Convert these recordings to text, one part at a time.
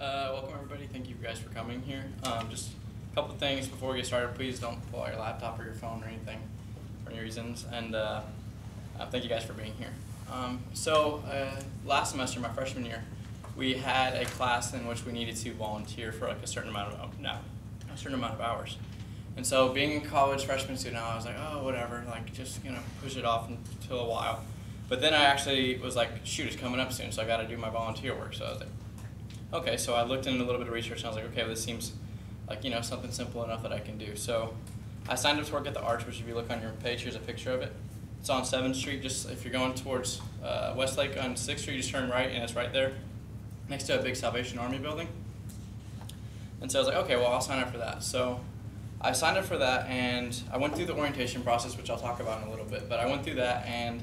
Welcome everybody. Thank you guys for coming here. Just a couple things before we get started. Please don't pull out your laptop or your phone or anything for any reasons. And thank you guys for being here. Last semester, my freshman year, we had a class in which we needed to volunteer for like a certain amount of hours. And so, being a college freshman student, I was like, oh, whatever, like just push it off until a while. But then I actually was like, shoot, it's coming up soon, so I got to do my volunteer work. So I was like, okay. So I looked into a little bit of research, and I was like, okay, well, this seems like something simple enough that I can do. So I signed up to work at the Arch, which if you look on your page, here's a picture of it. It's on 7th Street. Just if you're going towards Westlake on 6th Street, just turn right, and it's right there, next to a big Salvation Army building. And so I was like, okay, well, I'll sign up for that. So I signed up for that, and I went through the orientation process, which I'll talk about in a little bit. But I went through that and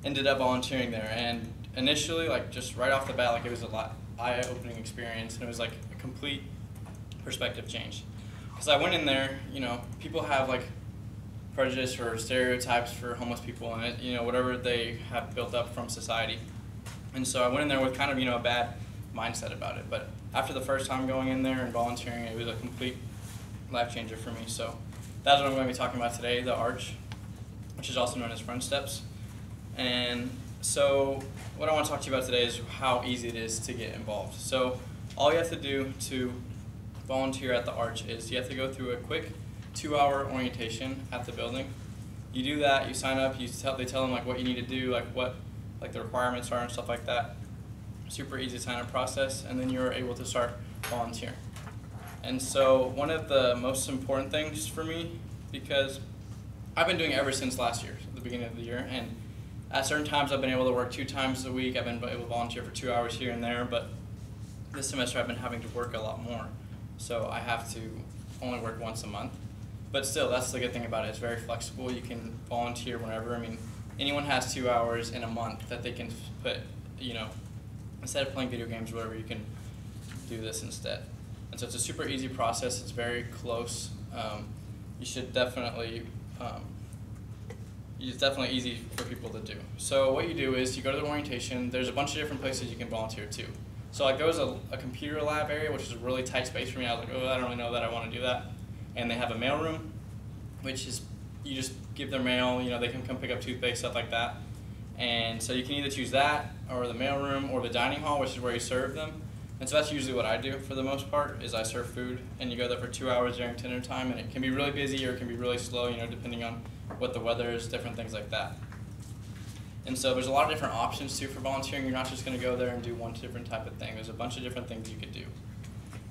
ended up volunteering there. And initially, like just right off the bat, like it was a lot eye-opening experience, and it was like a complete perspective change. Because I went in there, people have like prejudice or stereotypes for homeless people, and whatever they have built up from society. And so I went in there with kind of a bad mindset about it. But after the first time going in there and volunteering, it was a complete life changer for me. So that's what I'm going to be talking about today, the Arch, which is also known as Friend Steps. And so what I want to talk to you about today is how easy it is to get involved. So all you have to do to volunteer at the Arch is you have to go through a quick 2-hour orientation at the building. You do that, you sign up, they tell them like what you need to do, like what the requirements are and stuff like that. Super easy sign up process, and then you're able to start volunteering. And so one of the most important things for me, because I've been doing it ever since last year, the beginning of the year, and at certain times I've been able to work 2 times a week. I've been able to volunteer for 2 hours here and there, but this semester I've been having to work a lot more. So I have to only work once a month. But still, that's the good thing about it. It's very flexible. You can volunteer whenever. I mean, anyone has 2 hours in a month that they can put, instead of playing video games or whatever, you can do this instead. And so it's a super easy process. It's very close. It's definitely easy for people to do. So what you do is you go to the orientation. There's a bunch of different places you can volunteer too. So like there was a computer lab area, which is a really tight space for me. I was like, oh, I don't really know that I want to do that. And they have a mail room, which is you just give their mail. They can come pick up toothpaste, stuff like that. And so you can either choose that or the mail room or the dining hall, which is where you serve them. And so that's usually what I do for the most part, is I serve food, and you go there for 2 hours during dinner time, and it can be really busy or it can be really slow, depending on what the weather is, different things like that. And so there's a lot of different options too for volunteering. You're not just going to go there and do one different type of thing. There's a bunch of different things you could do.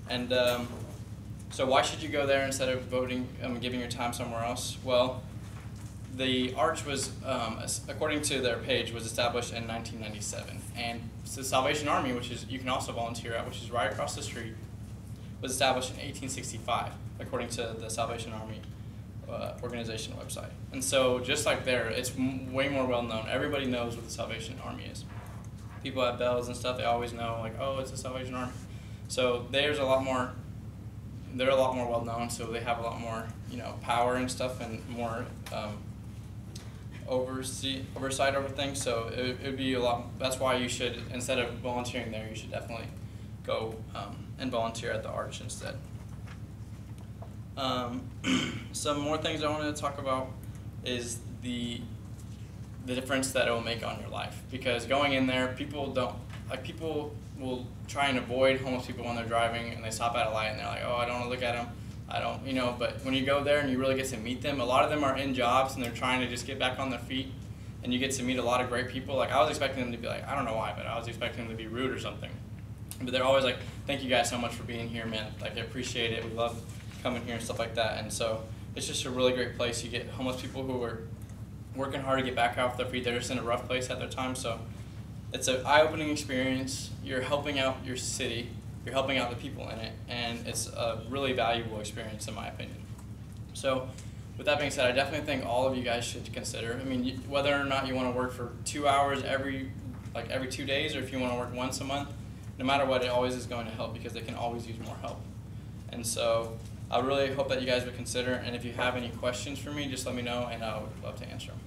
And so why should you go there instead of giving your time somewhere else? Well, the Arch was, according to their page, was established in 1997. And the Salvation Army, which is you can also volunteer at, which is right across the street, was established in 1865, according to the Salvation Army organization website. And so just like there, it's way more well known. Everybody knows what the Salvation Army is. People at bells and stuff, they always know like, oh, it's the Salvation Army. So they're a lot more well known, so they have a lot more power and stuff, and more oversight over things. So it would be a lot. That's why you should, instead of volunteering there, you should definitely go and volunteer at the Arch instead. Some more things I wanted to talk about is the difference that it will make on your life. Because going in there, people will try and avoid homeless people when they're driving, and they stop at a light and they're like, oh, I don't want to look at them. I don't, but when you go there and you really get to meet them, a lot of them are in jobs and they're trying to just get back on their feet, and you get to meet a lot of great people. Like I was expecting them to be like, I don't know why, but I was expecting them to be rude or something. But they're always like, thank you guys so much for being here, man. Like I appreciate it. We love coming here and stuff like that. And so it's just a really great place. You get homeless people who are working hard to get back off their feet. They're just in a rough place at their time. So it's an eye-opening experience. You're helping out your city. You're helping out the people in it, and it's a really valuable experience in my opinion. So with that being said, I definitely think all of you guys should consider. I mean, whether or not you want to work for 2 hours every 2 days, or if you want to work once a month, no matter what, it always is going to help, because they can always use more help. And so I really hope that you guys would consider, and if you have any questions for me, just let me know, and I would love to answer them.